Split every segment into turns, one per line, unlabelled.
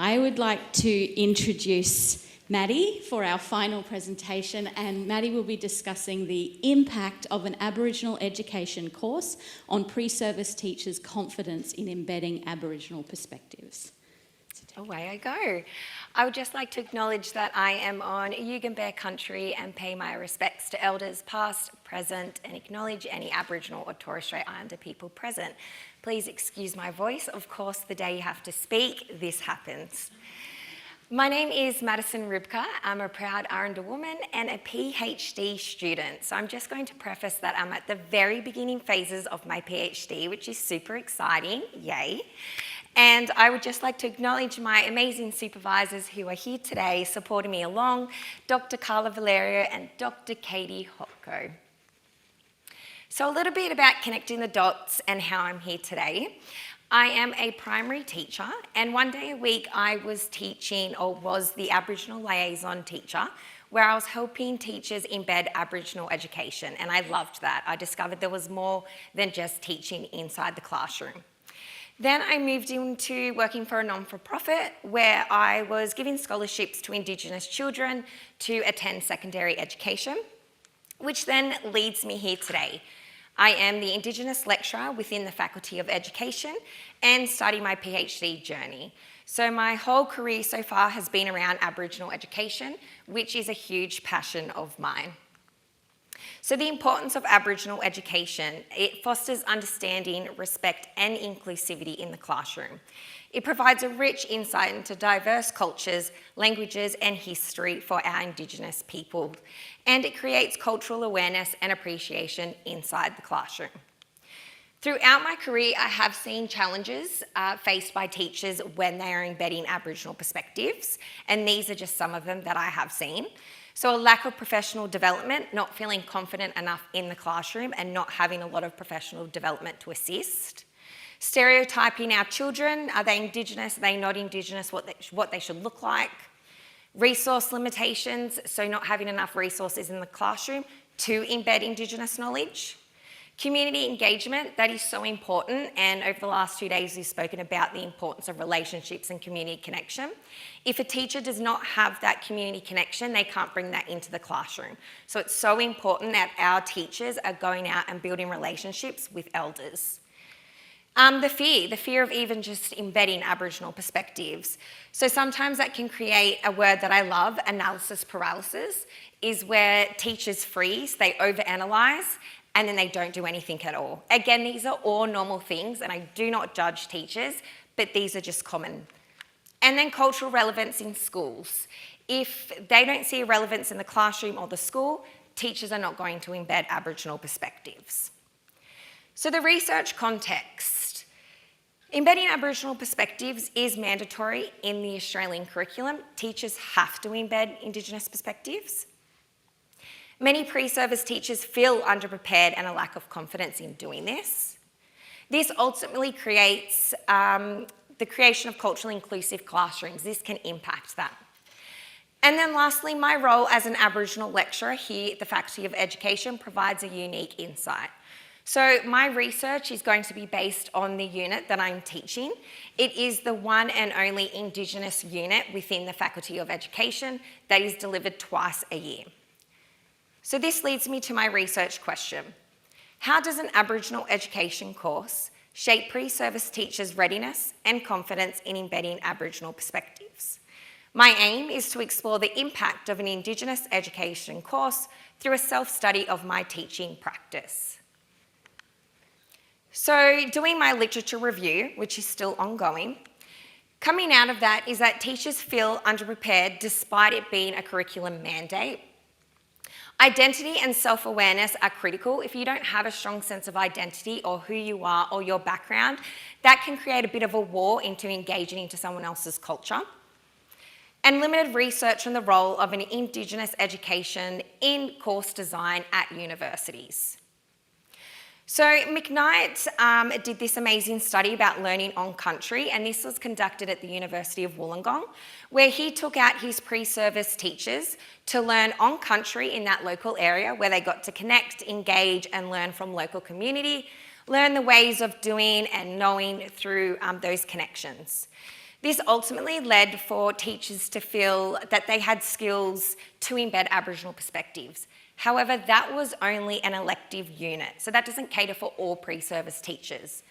I would like to introduce Maddie for our final presentation, and Maddie will be discussing the impact of an Aboriginal education course on pre-service teachers' confidence in embedding Aboriginal perspectives.
Away I go. I would just like to acknowledge that I am on Yugambeh country and pay my respects to elders past, present, and acknowledge any Aboriginal or Torres Strait Islander people present. Please excuse my voice. Of course, the day you have to speak, this happens. My name is Madison Rybka. I'm a proud Aranda woman and a PhD student. So I'm just going to preface that I'm at the very beginning phases of my PhD, which is super exciting, yay. And I would just like to acknowledge my amazing supervisors who are here today supporting me along, Dr. Carla Valerio and Dr. Katie Hotko. So a little bit about connecting the dots and how I'm here today. I am a primary teacher, and one day a week I was teaching, or was the Aboriginal liaison teacher, where I was helping teachers embed Aboriginal education, and I loved that. I discovered there was more than just teaching inside the classroom. Then I moved into working for a non-for-profit where I was giving scholarships to Indigenous children to attend secondary education, which then leads me here today. I am the Indigenous lecturer within the Faculty of Education and study my PhD journey. So my whole career so far has been around Aboriginal education, which is a huge passion of mine. So the importance of Aboriginal education, it fosters understanding, respect and inclusivity in the classroom. It provides a rich insight into diverse cultures, languages and history for our Indigenous people, and it creates cultural awareness and appreciation inside the classroom. Throughout my career, I have seen challenges faced by teachers when they are embedding Aboriginal perspectives, and these are just some of them that I have seen. So a lack of professional development, not feeling confident enough in the classroom and not having a lot of professional development to assist. Stereotyping our children, are they Indigenous, are they not Indigenous, what they should look like. Resource limitations, so not having enough resources in the classroom to embed Indigenous knowledge. Community engagement, that is so important, and over the last 2 days we've spoken about the importance of relationships and community connection. If a teacher does not have that community connection, they can't bring that into the classroom. So it's so important that our teachers are going out and building relationships with elders. The fear of even just embedding Aboriginal perspectives. So sometimes that can create a word that I love, analysis paralysis, is where teachers freeze, they overanalyze, and then they don't do anything at all. Again, these are all normal things, and I do not judge teachers, but these are just common. And then cultural relevance in schools. If they don't see a relevance in the classroom or the school, teachers are not going to embed Aboriginal perspectives. So the research context. Embedding Aboriginal perspectives is mandatory in the Australian curriculum. Teachers have to embed Indigenous perspectives. Many pre-service teachers feel underprepared and a lack of confidence in doing this. This ultimately creates the creation of culturally inclusive classrooms. This can impact that. And then lastly, my role as an Aboriginal lecturer here at the Faculty of Education provides a unique insight. So my research is going to be based on the unit that I'm teaching. It is the one and only Indigenous unit within the Faculty of Education that is delivered twice a year. So this leads me to my research question. How does an Aboriginal education course shape pre-service teachers' readiness and confidence in embedding Aboriginal perspectives? My aim is to explore the impact of an Indigenous education course through a self-study of my teaching practice. So doing my literature review, which is still ongoing, coming out of that is that teachers feel underprepared despite it being a curriculum mandate. Identity and self-awareness are critical. If you don't have a strong sense of identity or who you are or your background, that can create a bit of a war into engaging into someone else's culture. And limited research on the role of an Indigenous education in course design at universities. So McKnight did this amazing study about learning on country, and this was conducted at the University of Wollongong, where he took out his pre-service teachers to learn on country in that local area where they got to connect, engage and learn from local community, learn the ways of doing and knowing through those connections. This ultimately led for teachers to feel that they had skills to embed Aboriginal perspectives. However, that was only an elective unit, so that doesn't cater for all pre-service teachers.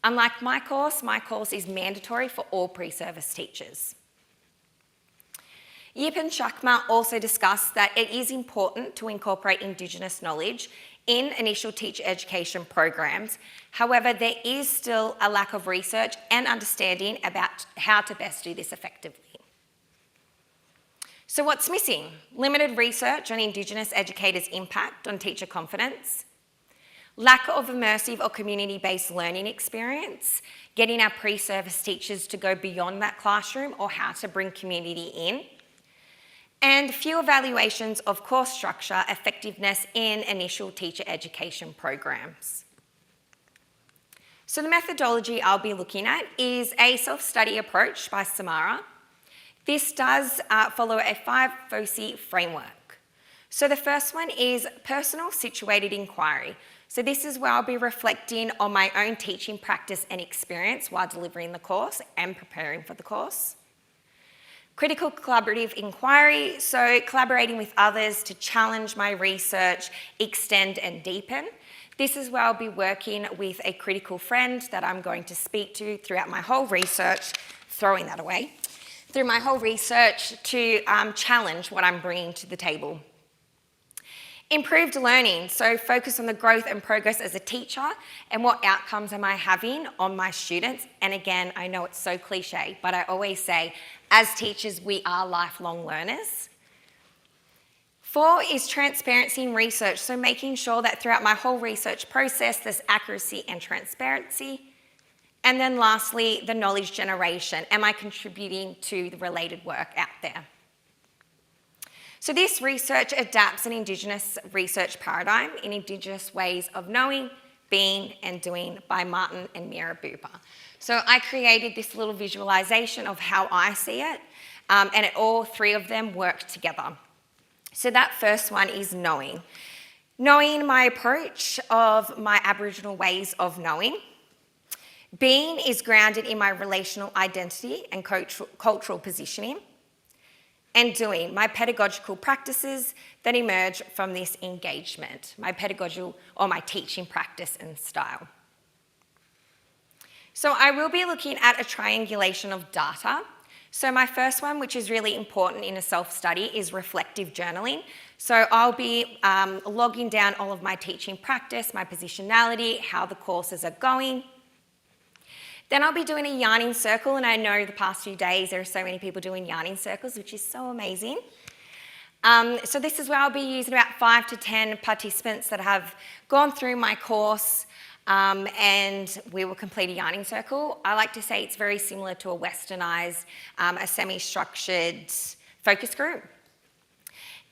Unlike my course is mandatory for all pre-service teachers. Yip and Chakma also discussed that it is important to incorporate Indigenous knowledge in initial teacher education programs. However, there is still a lack of research and understanding about how to best do this effectively. So what's missing? Limited research on Indigenous educators' impact on teacher confidence, lack of immersive or community-based learning experience, getting our pre-service teachers to go beyond that classroom or how to bring community in, and few evaluations of course structure effectiveness in initial teacher education programs. So the methodology I'll be looking at is a self-study approach by Samara. This does follow a 5 FOSI framework. So the first one is personal situated inquiry. So this is where I'll be reflecting on my own teaching practice and experience while delivering the course and preparing for the course. Critical collaborative inquiry, so collaborating with others to challenge my research, extend and deepen. This is where I'll be working with a critical friend that I'm going to speak to throughout my whole research, throwing that away, through my whole research to challenge what I'm bringing to the table. Improved learning, so focus on the growth and progress as a teacher and what outcomes am I having on my students. And again, I know it's so cliche, but I always say, as teachers, we are lifelong learners. 4 is transparency in research, so making sure that throughout my whole research process, there's accuracy and transparency. And then lastly, the knowledge generation. Am I contributing to the related work out there? So this research adapts an Indigenous research paradigm in Indigenous ways of knowing, being and doing by Martin and Mira Bupa. So I created this little visualisation of how I see it, and all 3 of them work together. So that first one is knowing. Knowing my approach of my Aboriginal ways of knowing. Being is grounded in my relational identity and cultural positioning. And doing, my pedagogical practices that emerge from this engagement, my pedagogical or my teaching practice and style. So I will be looking at a triangulation of data. So my first one, which is really important in a self-study, is reflective journaling. So I'll be logging down all of my teaching practice, my positionality, how the courses are going. Then I'll be doing a yarning circle, and I know the past few days there are so many people doing yarning circles, which is so amazing. So this is where I'll be using about 5 to 10 participants that have gone through my course, and we will complete a yarning circle. I like to say it's very similar to a westernised, a semi-structured focus group.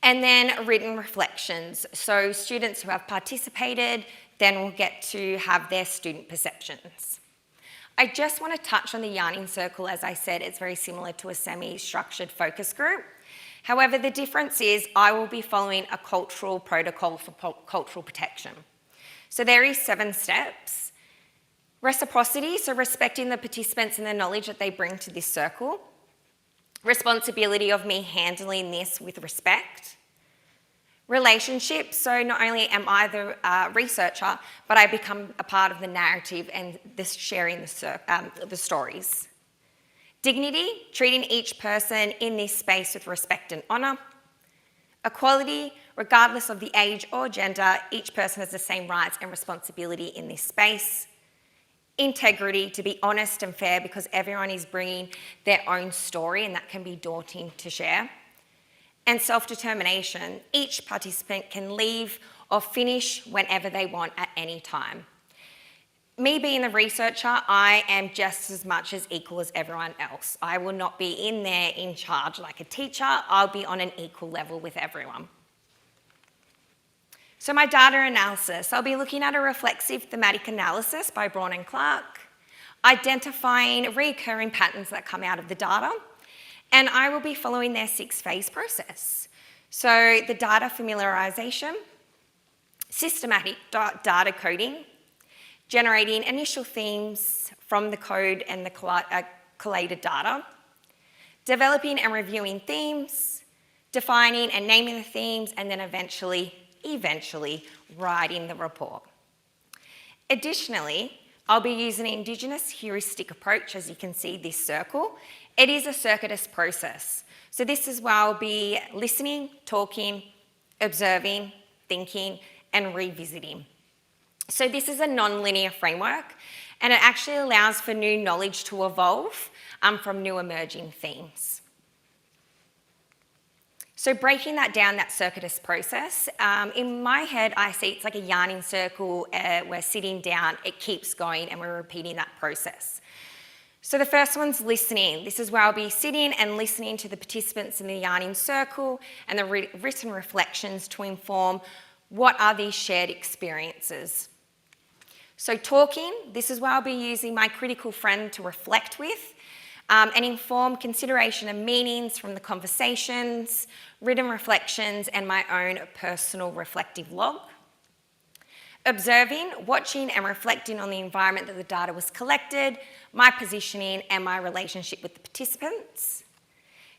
And then written reflections. So students who have participated then will get to have their student perceptions. I just want to touch on the yarning circle. As I said, it's very similar to a semi-structured focus group. However, the difference is I will be following a cultural protocol for cultural protection. So there is 7 steps. Reciprocity, so respecting the participants and the knowledge that they bring to this circle. Responsibility of me handling this with respect. Relationships, so not only am I the researcher, but I become a part of the narrative and this sharing the stories. Dignity, treating each person in this space with respect and honour. Equality, regardless of the age or gender, each person has the same rights and responsibility in this space. Integrity, to be honest and fair because everyone is bringing their own story and that can be daunting to share. And self-determination, each participant can leave or finish whenever they want at any time. Me being the researcher, I am just as much as equal as everyone else. I will not be in there in charge like a teacher, I'll be on an equal level with everyone. So my data analysis, I'll be looking at a reflexive thematic analysis by Braun and Clark, identifying recurring patterns that come out of the data, and I will be following their 6-phase process. So the data familiarisation, systematic data coding, generating initial themes from the code and the collated data, developing and reviewing themes, defining and naming the themes, and then eventually writing the report. Additionally, I'll be using an Indigenous heuristic approach, as you can see this circle. It is a circuitous process. So this is where I'll be listening, talking, observing, thinking, and revisiting. So this is a non-linear framework, and it actually allows for new knowledge to evolve from new emerging themes. So breaking that down, that circuitous process, in my head, I see it's like a yarning circle. We're sitting down, it keeps going, and we're repeating that process. So the first one's listening. This is where I'll be sitting and listening to the participants in the yarning circle and the written reflections to inform what are these shared experiences. So talking, this is where I'll be using my critical friend to reflect with and inform consideration and meanings from the conversations, written reflections, and my own personal reflective log. Observing, watching and reflecting on the environment that the data was collected, my positioning and my relationship with the participants.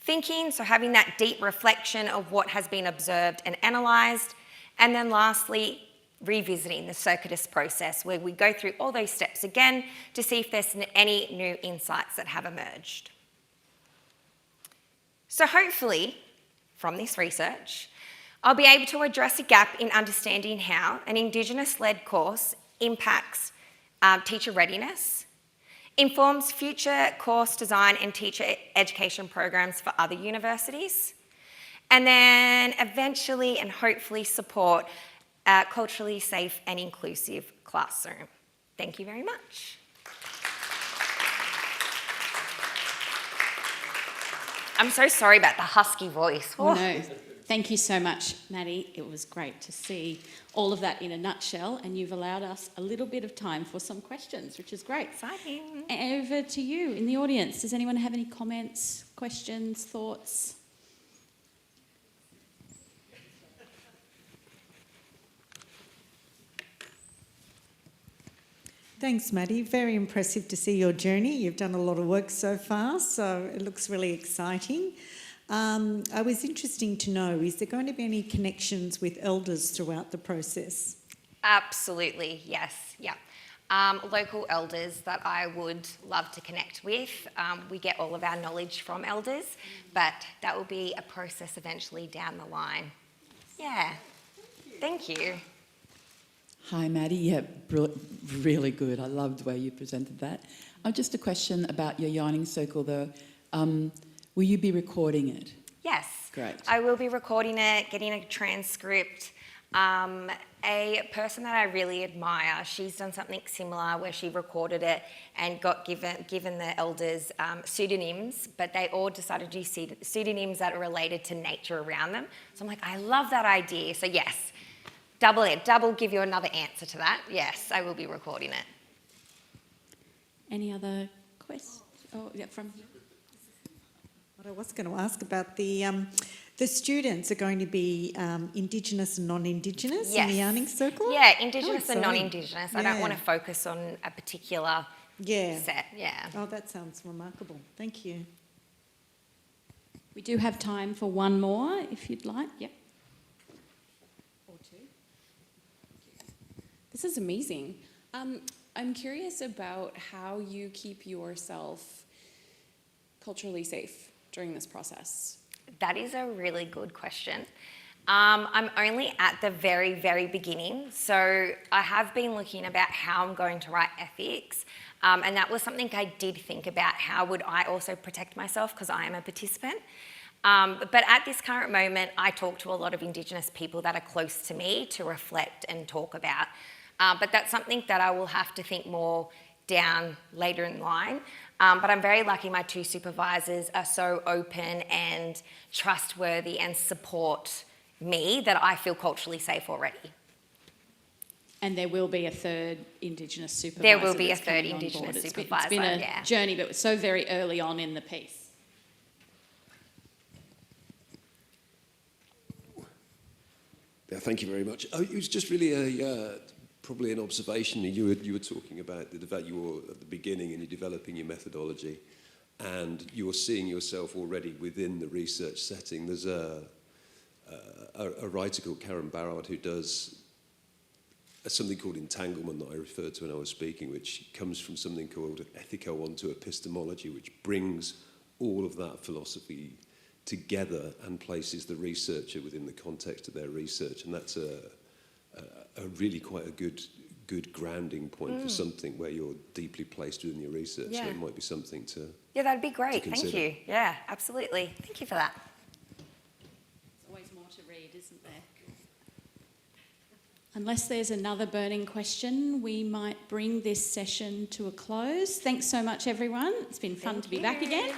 Thinking, so having that deep reflection of what has been observed and analysed. And then lastly, revisiting the circuitous process where we go through all those steps again to see if there's any new insights that have emerged. So hopefully, from this research, I'll be able to address a gap in understanding how an Indigenous-led course impacts teacher readiness, informs future course design and teacher education programs for other universities, and then eventually and hopefully support a culturally safe and inclusive classroom. Thank you very much. I'm so sorry about the husky voice.
Oh, no. Thank you so much, Maddie. It was great to see all of that in a nutshell, and you've allowed us a little bit of time for some questions, which is great.
Exciting.
Over to you in the audience. Does anyone have any comments, questions, thoughts?
Thanks, Maddie. Very impressive to see your journey. You've done a lot of work so far, so it looks really exciting. I was interested to know, is there going to be any connections with elders throughout the process?
Absolutely, yes, yeah. Local elders that I would love to connect with. We get all of our knowledge from elders, but that will be a process eventually down the line. Yeah, thank you.
Hi, Maddie. Yeah, really good. I loved the way you presented that. Just a question about your yarning circle, though. Will you be recording it?
Yes.
Great.
I will be recording it, getting a transcript. A person that I really admire, she's done something similar where she recorded it and got given the elders pseudonyms, but they all decided to use pseudonyms that are related to nature around them. So I'm like, I love that idea. So yes, double give you another answer to that. Yes, I will be recording it.
Any other questions? Oh, yeah, from...
What I was going to ask about the students are going to be Indigenous and non-Indigenous in the yarning circle?
Yeah, Indigenous and non-Indigenous.
Yeah.
I don't want to focus on a particular set. Yeah.
Oh, that sounds remarkable. Thank you.
We do have time for one more, if you'd like. Yep.
Or two.
This is amazing. I'm curious about how you keep yourself culturally safe during this process.
That is a really good question. I'm only at the very, very beginning, so I have been looking about how I'm going to write ethics, and that was something I did think about. How would I also protect myself, because I am a participant? But at this current moment, I talk to a lot of Indigenous people that are close to me to reflect and talk about. But that's something that I will have to think more down later in line. But I'm very lucky my two supervisors are so open and trustworthy and support me that I feel culturally safe already.
And there will be a third Indigenous supervisor.
There will be a
that's
third
coming on
Indigenous
board.
supervisor,
It's been a
yeah.
journey, but so very early on in the piece.
Yeah, thank you very much. It was just really probably an observation. You were talking about the fact you were at the beginning and you're developing your methodology, and you're seeing yourself already within the research setting. There's a writer called Karen Barrard who does something called entanglement that I referred to when I was speaking, which comes from something called ethico onto epistemology, which brings all of that philosophy together and places the researcher within the context of their research. And that's a really quite a good grounding point for something where you're deeply placed within your research.
Yeah.
So it might be something to...
Yeah, that'd be great. Thank
consider.
you. Yeah, absolutely. Thank you for that.
There's always more to read, isn't there? Unless there's another burning question, we might bring this session to a close. Thanks so much, everyone. It's been fun to be back again.